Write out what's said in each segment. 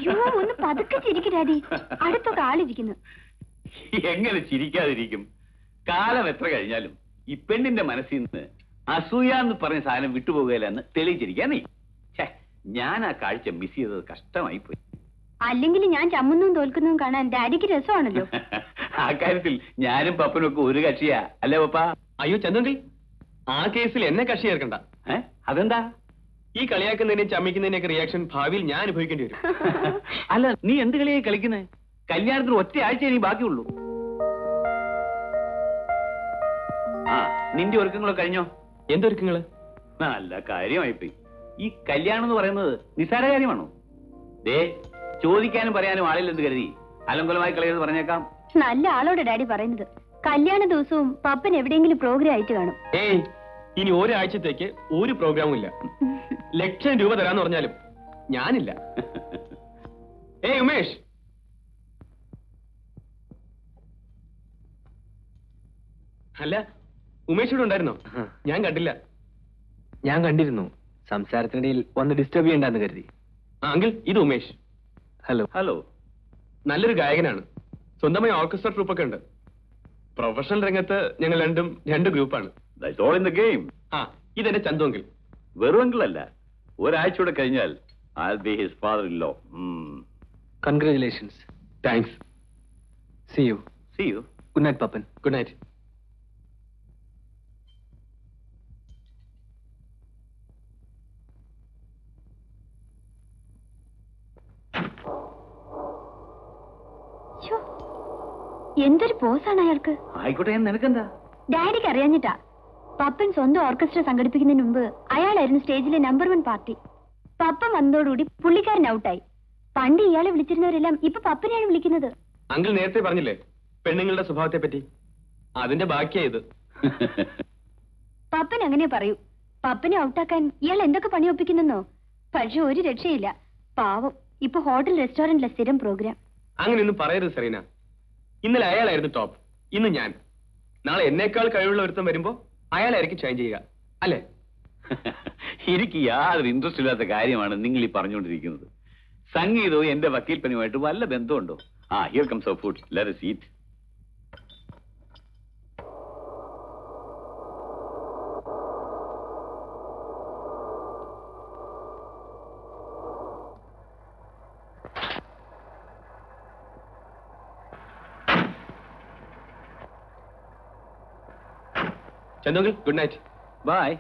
അയ്യോ ഒന്ന് പതുക്കെ ചിരിക്ക് ഡാഡി, അടുത്തൊക്കെ ആളിരിക്കുന്നു. എങ്ങനെ ചിരിക്കാതിരിക്കും? കാലം എത്ര കഴിഞ്ഞാലും ഈ പെണ്ണിന്റെ മനസ്സിൽ നിന്ന് അസൂയ എന്ന് പറഞ്ഞ സാധനം വിട്ടുപോകുകയില്ലെന്ന് തെളിയിച്ചിരിക്കാൻ നീ. ഞാൻ ആ കാഴ്ച മിസ് ചെയ്തത് കഷ്ടമായി പോയി. അല്ലെങ്കിൽ ഞാൻ ചമ്മുന്നതും തോൽക്കുന്നതും കാണാൻ ഡാഡിക്ക് രസമാണല്ലോ. ആ കാര്യത്തിൽ ഞാനും പപ്പനും ഒക്കെ ഒരു കക്ഷിയാ, അല്ലേ പപ്പ? അയ്യോ ചന്ദ്രങ്കിൽ, ആ കേസിൽ എന്നെ കക്ഷി ചേർക്കണ്ട. അതെന്താ? ഈ കളിയാക്കുന്നതിനെയും ചമ്മിക്കുന്നതിനെയൊക്കെ റിയാക്ഷൻ ഭാവിയിൽ ഞാൻ അനുഭവിക്കേണ്ടി വരും. അല്ല, നീ എന്ത് കളിയായി കളിക്കുന്നത്? കല്യാണത്തിന് ഒറ്റ ആഴ്ച ഇനി ബാക്കിയുള്ളൂ. ആ, നിന്റെ ഒരുക്കങ്ങളൊക്കെ കഴിഞ്ഞോ? എന്തൊരുക്കങ്ങള്? നല്ല കാര്യമായിപ്പോയി. ഈ കല്യാണം എന്ന് പറയുന്നത് നിസ്സാര കാര്യമാണോ? ദേ, ചോദിക്കാനും പറയാനും ആളില്ലെന്ന് കരുതി അലങ്കുലമായി കളയെന്ന് പറഞ്ഞേക്കാം. നല്ല ആളോട് ഡാഡി പറയുന്നത്. കല്യാണ ദിവസവും പപ്പൻ എവിടെയെങ്കിലും പ്രോഗ്രാം ആയിട്ട് കാണും. ഏയ്, ഇനി ഒരാഴ്ചത്തേക്ക് ഒരു പ്രോഗ്രാമും ഇല്ല. 1,00,000 രൂപ തരാന്ന് പറഞ്ഞാലും ഞാനില്ല. ഏയ് ഉമേഷ്, അല്ല ഉമേഷ് ഇവിടെ ഉണ്ടായിരുന്നോ? ഞാൻ കണ്ടില്ല. ഞാൻ കണ്ടിരുന്നു. സംസാരത്തിനിടയിൽ വന്ന് ഡിസ്റ്റർബ് ചെയ്യണ്ടെന്ന് കരുതി. അങ്കിൾ, ഇത് ഉമേഷ്. ഹലോ. ഹലോ. നല്ലൊരു ഗായകനാണ്. സ്വന്തമായി ഓർക്കസ്ട്ര ട്രൂപ്പൊക്കെ ഉണ്ട്. പ്രൊഫഷണൽ രംഗത്ത് ഞങ്ങൾ രണ്ടും 2 ഗ്രൂപ്പാണ്. ആ, ഇതെന്റെ ചന്തു അങ്കിൾ. വെറും അങ്കിളല്ല, ഒരാഴ്ചയോടെ കഴിഞ്ഞാൽ I'll be his father-in-law. Congratulations. Thanks. See you. See you. Good night, Pappan. Good night. എന്തൊരു പോസാണ് അയാൾക്ക്. ആയിക്കോട്ടെ, നിനക്കെന്താ? ഡാഡിക്ക് അറിയാഞ്ഞിട്ടാ. പപ്പൻ സ്വന്തം ഓർക്കസ്ട്ര സംഘടിപ്പിക്കുന്നതിന് മുമ്പ് അയാളായിരുന്നു സ്റ്റേജിലെ നമ്പർ 1 പാർട്ടി. പപ്പൻ വന്നതോടുകൂടി പുള്ളിക്കാരൻ ഔട്ടായി. പണ്ട് ഇയാളെ വിളിച്ചിരുന്നവരെല്ലാം ഇപ്പൊ പപ്പനെയാണ് വിളിക്കുന്നത്. അങ്കിൾ നേരത്തെ പറഞ്ഞില്ലേ പെണ്ണുങ്ങളുടെ സ്വഭാവത്തെ പറ്റി? അതിന്റെ ബാക്കിയായത്. പപ്പൻ അങ്ങനെ പറയൂ. പപ്പനെ ഔട്ടാക്കാൻ ഇയാൾ എന്തൊക്കെ പണിയൊപ്പിക്കുന്നെന്നോ. പക്ഷെ ഒരു രക്ഷയില്ല. പാവം, ഇപ്പൊ ഹോട്ടൽ റെസ്റ്റോറന്റിലെ സ്ഥിരം പ്രോഗ്രാം. അങ്ങനെയൊന്നും പറയരുത് സെറീന. ഇന്നലെ അയാളായിരുന്നു ടോപ്പ്, ഇന്ന് ഞാൻ. നാളെ എന്നേക്കാൾ കഴിവുള്ള ഒരുത്തം വരുമ്പോ അയാളായിരിക്കും ഷൈൻ ചെയ്യുക, അല്ലേ? എനിക്ക് യാതൊരു ഇൻട്രസ്റ്റ് ഇല്ലാത്ത കാര്യമാണ് നിങ്ങൾ ഈ പറഞ്ഞുകൊണ്ടിരിക്കുന്നത്. സംഗീതവും എന്റെ വക്കീൽ പണിയുമായിട്ട് വല്ല ബന്ധമുണ്ടോ? Here comes our food. Let us eat. Chandu, good night. Bye.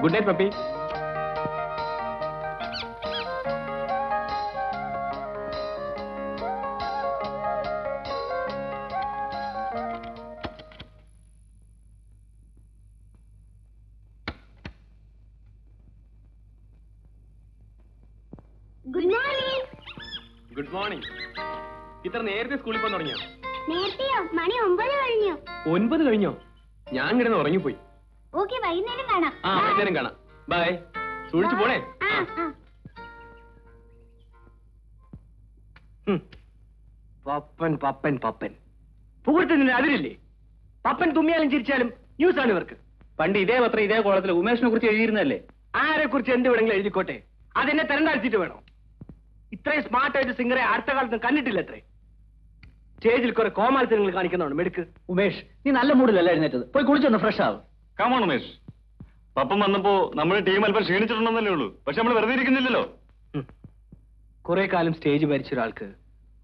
Good night puppy. Good morning. Good morning. ഇത്ര നേരത്തെ സ്കൂളിൽ പോകാൻ തുടങ്ങിയോ? നേരത്തെയോ? മണി 9 കഴിഞ്ഞു. 9 കഴിഞ്ഞോ? ഞാൻ കിടന്ന് ഉറങ്ങിപ്പോയി. ഓക്കെ, വൈകുന്നേരം കാണാം. വൈകുന്നേരം കാണാം. ബൈ. സൂക്ഷിച്ചു പോണേ. പപ്പൻ പപ്പൻ പപ്പൻ പുകഴ്ത്തുന്നതിന് അതിരില്ലേ? പപ്പൻ തുമ്മിയാലും ചിരിച്ചാലും ന്യൂസാണ് ഇവർക്ക്. പണ്ട് ഇതേ പത്രം ഇതേ കോളത്തിൽ ഉമേഷിനെ കുറിച്ച് എഴുതിയിരുന്നല്ലേ? ആരെ കുറിച്ച് എന്ത് വേണമെങ്കിലും എഴുതിക്കോട്ടെ, അതെന്നെ തരണ്ടാഴ്ചിട്ട് വേണോ? ഇത്രയും സ്മാർട്ടായിട്ട് സിംഗറെ അടുത്ത കാലത്ത് കണ്ടിട്ടില്ല. അത്രേ സ്റ്റേജിൽ കുറെ കോമാളിത്തരങ്ങൾ കാണിക്കുന്നതാണ് മെടുക്ക്. ഉമേഷ്, നീ നല്ല മൂഡിലല്ല എഴുന്നേറ്റത്. പോയി കുളിച്ചൊന്ന് ഫ്രഷ് ആവും. കമോൺ ഉമേഷ്. പപ്പം വന്നപ്പോ നമ്മുടെ ടീം അല്പം ക്ഷീണിച്ചിട്ടുണ്ടെന്നല്ലേ ഉള്ളൂ. പക്ഷെ നമ്മൾ വെറുതെ ഇരിക്കുന്നില്ലല്ലോ. കുറെ കാലം സ്റ്റേജ് ഭരിച്ച ഒരാൾക്ക്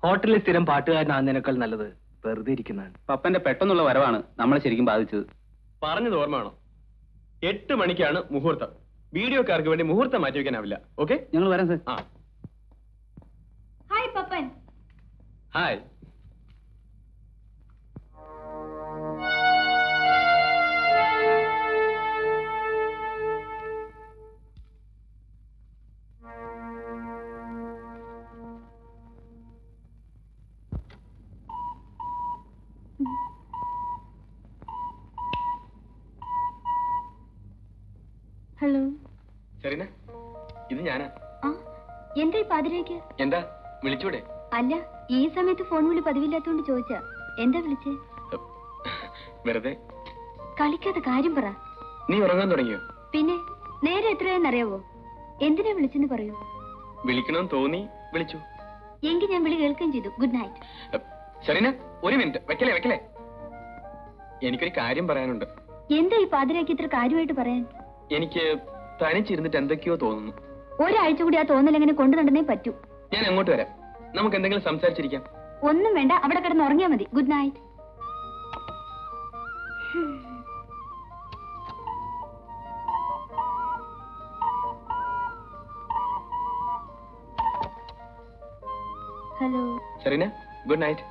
ഹോട്ടലിൽ സ്ഥിരം പാട്ടുകാരനാകുന്നതിനേക്കാൾ നല്ലത് വെറുതെ ഇരിക്കുന്നതാണ്. പപ്പന്റെ പെട്ടെന്നുള്ള വരവാണ് നമ്മളെ ശരിക്കും ബാധിച്ചത്. പറഞ്ഞത് ഓർമ്മയാണോ? 8 മണിക്കാണ് മുഹൂർത്തം. വീഡിയോക്കാർക്ക് വേണ്ടി മുഹൂർത്തം മാറ്റി വെക്കാനാവില്ല. ഓക്കെ, ഞങ്ങൾ വരാം sir. Hi Pappan. Hi. Hello. Serena, ഇത് ഞാനാ. ആ, എന്താ ഈ പാതിരേക്ക്? എന്താ വിളിച്ചൂടെ? അല്ല, ഈ സമയത്ത് ഫോൺ വിളി പതിവില്ലാത്തോണ്ട് ചോദിച്ചാ. എന്താ വിളിച്ചേ? വെറുതെ. കളിക്കാത്ത കാര്യം പറ. നീ ഉറങ്ങാൻ തുടങ്ങിയോ? പിന്നെ നേരെ എത്രയെന്നറിയാവോ? എന്തിനാ വിളിച്ചെന്ന് പറയൂ. വിളിക്കണമെന്ന് തോന്നി വിളിച്ചു. എങ്കിൽ ഞാൻ വിളി കേൾക്കുകയും ചെയ്തു. Good night. സെറീന, ഒരു മിനിറ്റ്. വെക്കലേ. എനിക്കൊരു കാര്യം പറയാനുണ്ട്. എന്താ ഈ പാതിരാക്കി ഇത്ര കാര്യമായിട്ട് പറയാൻ? എനിക്ക് തനിച്ചിരുന്നിട്ട് എന്തൊക്കെയോ തോന്നുന്നു. ഒരാഴ്ച കൂടി ആ തോന്നൽ എങ്ങനെ കൊണ്ടു നടന്നേ പറ്റൂ. ഞാൻ അങ്ങോട്ട് വരാം. നമുക്ക് എന്തെങ്കിലും സംസാരിച്ചിരിക്കാം. ഒന്നും വേണ്ട, അവിടെ കിടന്ന് ഉറങ്ങിയാ മതി. Good night. Hello. Serena, good night.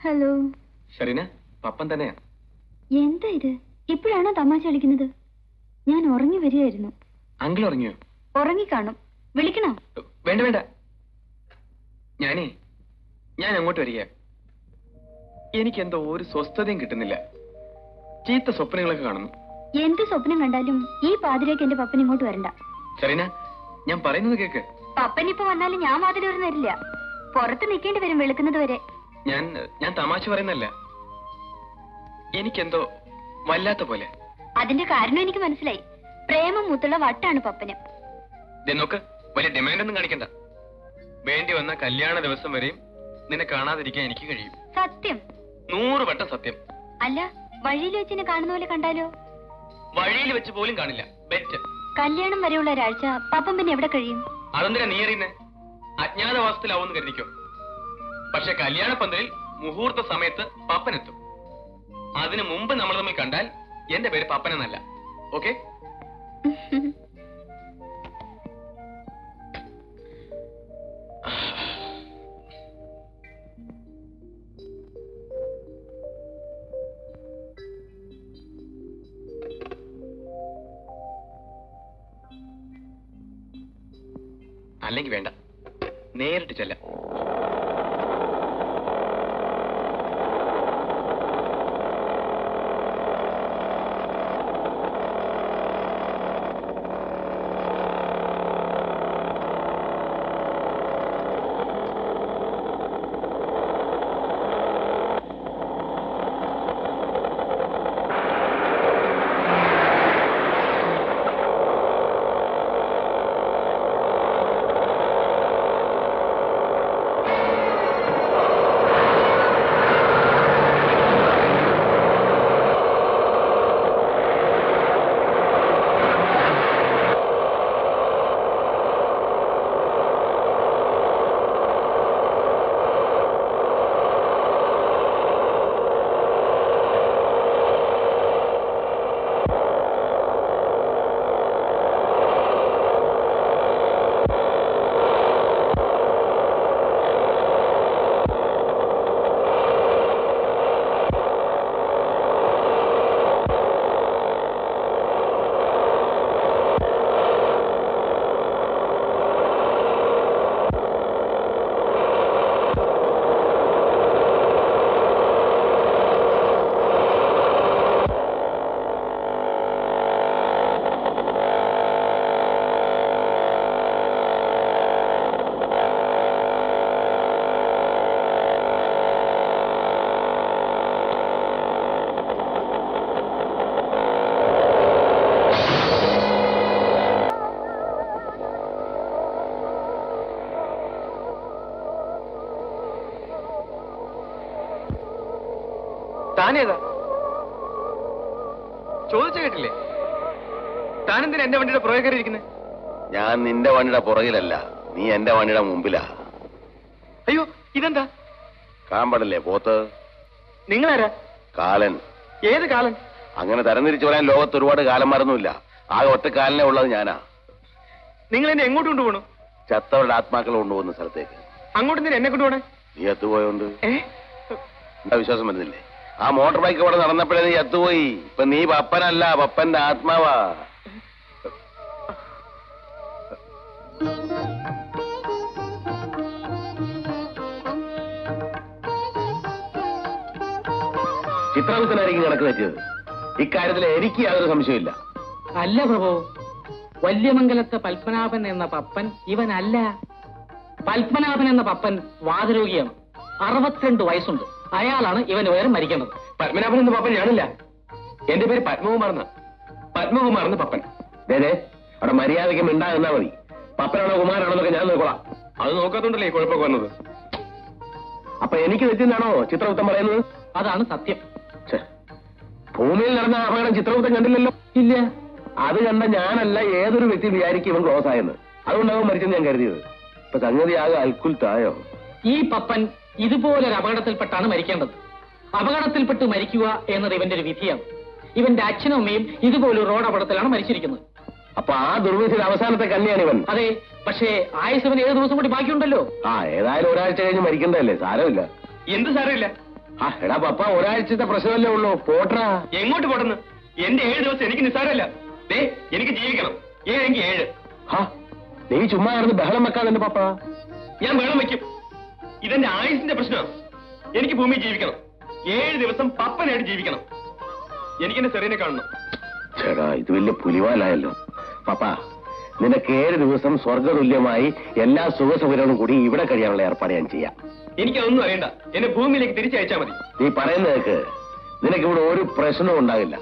Hello. Serena, Pappan തന്നെയാ. എന്താ ഇത്? ഇപ്പോഴാണോ തമാശ കളിക്കുന്നത്? ഞാൻ ഉറങ്ങി വരികയായിരുന്നു. അങ്കിൾ ഉറങ്ങിയോ? ഉറങ്ങിക്കാണും. വിളിക്കണോ? വേണ്ട. ഞാൻ അങ്ങോട്ട് വരിക. എനിക്കെന്തോ ഒരു സ്വസ്ഥതയും കിട്ടുന്നില്ല. ചീത്ത സ്വപ്നങ്ങളൊക്കെ കാണുന്നു. എന്ത് സ്വപ്നം കണ്ടാലും ഈ പാതിരേക്ക് എന്റെ പപ്പൻ ഇങ്ങോട്ട് വരണ്ട. സെറീന, ഞാൻ പറയുന്നത് കേക്ക്. പപ്പൻ ഇപ്പൊ വന്നാലും ഞാൻ വാതിൽ തുറന്ന് തരില്ല. പുറത്ത് നിൽക്കേണ്ടി വരും വെളുക്കുന്നത് വരെ. ഞാൻ തമാശ പറയുന്നല്ല. എനിക്കെന്തോ വല്ലാത്ത പോലെ. അതിന്റെ കാരണം എനിക്ക് മനസ്സിലായി. പ്രേമം മുത്തുള്ള വട്ടാണ് പപ്പന്. നോക്ക്, വലിയ ഡിമാൻഡൊന്നും കാണിക്കണ്ട. വേണ്ടി വന്ന കല്യാണ ദിവസം വരെയും നിന്നെ കാണാതിരിക്കാൻ എനിക്ക് കഴിയും. സത്യം? 100 വട്ടം സത്യം. അല്ല, വഴിയിൽ വെച്ച് എന്നെ കാണുന്ന പോലെ കണ്ടാലോ? വഴിയിൽ വെച്ച് പോലും കാണില്ല. ബെറ്റ്. കല്യാണം വരെയുള്ള ഒരാഴ്ച പപ്പൻ പിന്നെ എവിടെ കഴിയും? അതെന്തിനാ നീ അറിയുന്നേ? അജ്ഞാതവാസത്തിലാവുമെന്ന് കരുതിക്കോ. പക്ഷെ കല്യാണ പന്തലിൽ മുഹൂർത്ത സമയത്ത് പപ്പനെത്തും. അതിനു മുമ്പ് നമ്മൾ തമ്മിൽ കണ്ടാൽ എന്റെ പേര് പപ്പനെന്നല്ല. ഓക്കെ? അല്ലെങ്കിൽ വേണ്ട, നേരിട്ട് ചെല്ലാം. ചോദിച്ചു കേട്ടില്ലേ? താനെന്തിനാ എന്റെ വണ്ടിയുടെ പുറകെ കയറി ഇരിക്കുന്നത്? ഞാൻ നിന്റെ വണ്ടിയുടെ പുറകിലല്ല, നീ എന്റെ വണ്ടിയുടെ മുമ്പിലാ. അയ്യോ, ഇതെന്താ? കാമ്പടല്ലേ പോത്ത്? നിങ്ങളാരാ? കാലൻ. ഏത് കാലൻ? അങ്ങനെ തരംതിരിച്ചു പറയാൻ ലോകത്ത് ഒരുപാട് കാലന്മാരൊന്നുമില്ല. ആകെ ഒറ്റ കാലിനെ ഉള്ളത് ഞാനാ. നിങ്ങൾ എന്നെ എങ്ങോട്ട് കൊണ്ടുപോകണു? ചത്തവരുടെ ആത്മാക്കളെ കൊണ്ടുപോകുന്ന സ്ഥലത്തേക്ക്. അങ്ങോട്ട് എന്തിനാ എന്നെ കൊണ്ടുപോകണേ? നീ എത്തുപോയോണ്ട് എന്താ വിശ്വാസം വരുന്നില്ലേ? ആ മോട്ടോർ ബൈക്ക് ഇവിടെ നടന്നപ്പോഴേ നീ എത്തുപോയി. ഇപ്പൊ നീ പപ്പനല്ല, പപ്പന്റെ ആത്മാവാ. ചിത്രകുത്തനായിരിക്കും കണക്ക് തെറ്റിയത്. ഇക്കാര്യത്തിൽ എനിക്ക് യാതൊരു സംശയമില്ല. അല്ല പ്രഭു, വല്യമംഗലത്തെ പത്മനാഭൻ എന്ന പപ്പൻ ഇവനല്ല. പത്മനാഭൻ എന്ന പപ്പൻ വാതരോഗിയാണ്. 62 വയസ്സുണ്ട്. അയാളാണ് ഇവന് വേറെ മരിക്കേണ്ടത്. പത്മനാഭൻ എന്ന പപ്പൻ ഞാനില്ല. എന്റെ പേര് പത്മകുമാർന്ന. പത്മകുമാർന്ന് പപ്പൻ. അതെ, അവിടെ മര്യാദയ്ക്ക് മിണ്ടാകുന്നാ മതി. പപ്പനാണോ കുമാരാണോ എന്നൊക്കെ ഞാൻ നോക്കോളാം. അത് നോക്കാത്തോണ്ടല്ലേ ഈ കുഴപ്പമൊക്കെ വന്നത്. അപ്പൊ എനിക്ക് തെറ്റിന്നാണോ ചിത്രഗുപ്തൻ പറയുന്നത്? അതാണ് സത്യം. ഛെ, ഭൂമിയിൽ നടന്ന അപകടം ചിത്രഗുപ്തൻ കണ്ടില്ലല്ലോ. ഇല്ല, അത് കണ്ട ഞാനല്ല ഏതൊരു വ്യക്തി വിചാരിക്കും ഇവൻ ക്ലോസ് ആയെന്ന്. അതുകൊണ്ടാവും മരിച്ചെന്ന് ഞാൻ കരുതിയത്. ഇപ്പൊ സംഗതി ആകെ അൽക്കുൽത്തായോ. ഈ പപ്പൻ ഇതുപോലൊരു അപകടത്തിൽപ്പെട്ടാണ് മരിക്കേണ്ടത്. അപകടത്തിൽപ്പെട്ട് മരിക്കുക എന്നത് ഇവന്റെ ഒരു വിധിയാണ്. ഇവന്റെ അച്ഛനും അമ്മയും ഇതുപോലൊരു റോഡ് അപകടത്തിലാണ് മരിച്ചിരിക്കുന്നത്. അപ്പൊ ആ ദുർവിധിയുടെ അവസാനത്തെ കന്യാണ് ഇവൻ. അതെ, പക്ഷേ ആയുസവന് 7 ദിവസം കൂടി ബാക്കിയുണ്ടല്ലോ. ഏതായാലും ഒരാഴ്ച കഴിഞ്ഞ് മരിക്കണ്ടല്ലേ, സാരമില്ല. എന്ത് സാരമില്ല? എടാ പപ്പ, ഒരാഴ്ചത്തെ പ്രശ്നമല്ലേ ഉള്ളൂ, പോട്ടാ. എങ്ങോട്ട് പോട്ടെന്ന്? എന്റെ 7 ദിവസം എനിക്ക് നിസ്സാരമല്ല. ദേ, എനിക്ക് ജീവിക്കണം. എനിക്ക് 7. നീ ചുമ്മാ കിടന്ന് ബഹളം വെക്കാതെ പപ്പ. ഞാൻ ബഹളം വയ്ക്കും. ഇതെന്റെ ആയുസിന്റെ പ്രശ്നമാണ്. എനിക്ക് ഭൂമിയിൽ ജീവിക്കണം. 7 ദിവസം പപ്പനായിട്ട് ജീവിക്കണം. എനിക്കെന്റെ സെറീനെ കാണണം. ചേടാ, ഇത് വലിയ പുലിവാലായല്ലോ. പപ്പ, നിനക്ക് 7 ദിവസം സ്വർഗതുല്യമായി എല്ലാ സുഖസൗകര്യങ്ങളും കൂടി ഇവിടെ കഴിയാനുള്ള ഏർപ്പാട് ഞാൻ ചെയ്യാം. എനിക്കതൊന്നും അറിയണ്ട. എന്നെ ഭൂമിയിലേക്ക് തിരിച്ചയച്ചാൽ മതി. നീ പറയുന്നതൊക്കെ നിനക്ക് ഇവിടെ ഒരു പ്രശ്നവും ഉണ്ടാകില്ല.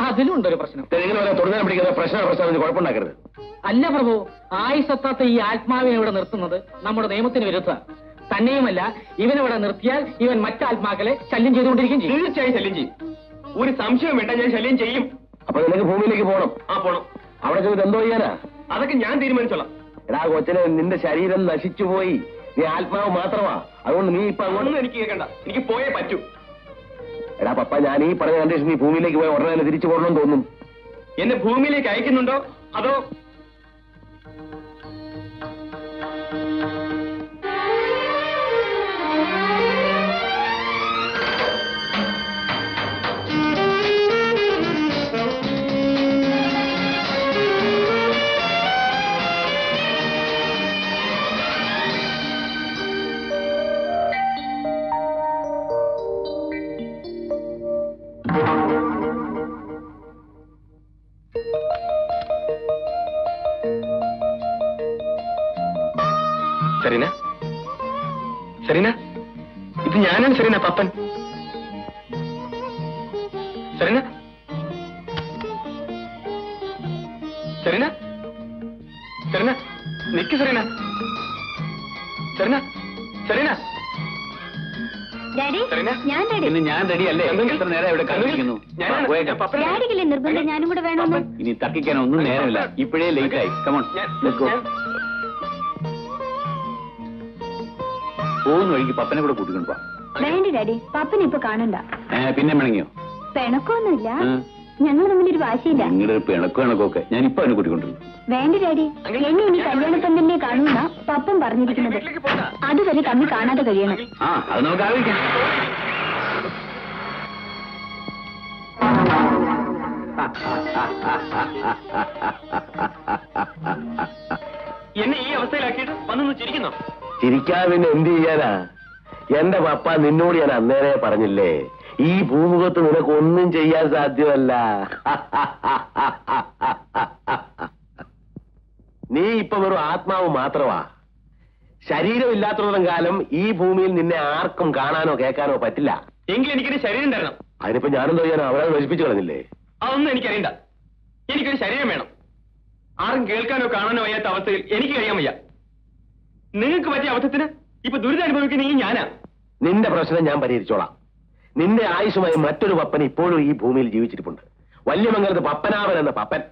അതിലും ഉണ്ടൊരു പ്രശ്നം. നിങ്ങൾ വരെ തുടരാൻ പിടിക്കുന്ന പ്രശ്നം കുഴപ്പമുണ്ടാക്കരുത്. അല്ല പ്രഭു, ആയുസത്താത്ത ഈ ആത്മാവിനെ ഇവിടെ നിർത്തുന്നത് നമ്മുടെ നിയമത്തിന് വിരുദ്ധ. തന്നെയുമല്ല, ഇവനിവിടെ നിർത്തിയാൽ ഇവൻ മറ്റാത്മാക്കളെ ശല്യം ചെയ്തുകൊണ്ടിരിക്കും ചെയ്യും. തീർച്ചയായും ശല്യം ചെയ്യും. ഒരു സംശയം വേണ്ട, ഞാൻ ശല്യം ചെയ്യും. അപ്പൊ നിനക്ക് ഭൂമിയിലേക്ക് പോകണം. പോണം. അവിടെ ചെന്നിട്ട് എന്തോ ചെയ്യാനാ? അതൊക്കെ ഞാൻ തീരുമാനിച്ചോളാം. എടാ കൊച്ചിനെ, നിന്റെ ശരീരം നശിച്ചുപോയി. നീ ആത്മാവ് മാത്രമാ. അതുകൊണ്ട് നീ ഇപ്പൊ ഒന്നും എനിക്ക് കേൾക്കണ്ട. എനിക്ക് പോയേ പറ്റൂ. എടാ പപ്പ, ഞാൻ ഈ പറഞ്ഞ കണ്ടീഷൻ നീ ഭൂമിയിലേക്ക് പോയി ഉടനെ തന്നെ തിരിച്ചു പോകണമെന്ന് തോന്നുന്നു. എന്നെ ഭൂമിയിലേക്ക് അയക്കുന്നുണ്ടോ അതോ? സെറീന, സെറീന, ഇത് ഞാനാണ് Serena, Pappan. Serena, Serena, Serena, നിക്ക് Serena, Serena, Serena. Daddy, Serena? ഞാൻ റെഡി. ഇന്ന് ഞാൻ റെഡിയല്ലേ? എത്ര നേരം ഇവിടെ കാണിക്കുന്നു. ഡാഡിക്കില്ലേ നിർബന്ധം ഞാനും കൂടെ വേണമെന്ന്? ഇനി തർക്കിക്കാൻ ഒന്നും നേരമില്ല. ഇപ്പോഴേ ലേറ്റ് ആയി. കമോൺ, പോകുന്ന വഴിക്ക് പപ്പനെ കൂടെ കൂട്ടിക്കൊണ്ട് പോവാം. വേണ്ട ഡാഡി, പപ്പനെ ഇപ്പൊ കാണണ്ട. പിന്നെ പിണങ്ങിയോ? പിണക്കൊന്നുമില്ല, ഞങ്ങൾ തമ്മിലൊരു വാശിയില്ല. നിങ്ങളുടെ പിണക്കമൊക്കെ ഞാൻ ഇപ്പൊ അവനെ കൂട്ടിക്കൊണ്ടിരുന്നു. വേണ്ട ഡാഡി, എന്നെ ഇനി കല്യാണപ്പന്തലിനെ കാണുന്ന പപ്പൻ പറഞ്ഞിരിക്കുന്നത്. അതുവരെ തമ്മിൽ കാണാതെ കഴിയണം. അത് നമുക്ക് ആലോചിക്കാം. എന്നെ ഈ അവസ്ഥയിലാക്കിയിട്ട് വന്നൊന്ന് ചിരിക്കുന്നോ? ചിരിക്കാതെ പിന്നെ എന്ത് ചെയ്യാനാ? എന്റെ പപ്പ നിന്നോട് ഞാൻ അന്നേരെ പറഞ്ഞില്ലേ, ഈ ഭൂമുഖത്ത് നിനക്ക് ഒന്നും ചെയ്യാൻ സാധ്യമല്ല. നീ ഇപ്പൊ വെറും ആത്മാവ് മാത്രമാ. ശരീരമില്ലാത്തത്തോളം കാലം ഈ ഭൂമിയിൽ നിന്നെ ആർക്കും കാണാനോ കേൾക്കാനോ പറ്റില്ല. എങ്കിൽ എനിക്കൊരു ശരീരം തരണം. അതിനിപ്പോ ഞാനെന്തോ ചെയ്യാനോ? അവരെ നശിപ്പിച്ചു കളഞ്ഞില്ലേ? അതൊന്നും എനിക്കറിയണ്ട. എനിക്കൊരു ശരീരം വേണം. ആരും കേൾക്കാനോ കാണാനോ വയ്യാത്ത അവസ്ഥയിൽ എനിക്ക് കഴിയാൻ വയ്യ. നിങ്ങൾക്ക് പറ്റിയ അബദ്ധത്തിന് ഇപ്പൊ ദുരിതം അനുഭവിക്കുന്ന ഈ ഞാനാ. നിന്റെ പ്രശ്നം ഞാൻ പരിഹരിച്ചോളാം. നിന്റെ ആയുഷുമായി മറ്റൊരു പപ്പൻ ഇപ്പോഴും ഈ ഭൂമിയിൽ ജീവിച്ചിരിപ്പുണ്ട്. വല്യമംഗലത്ത് പപ്പനാഭൻ എന്ന പപ്പൻ.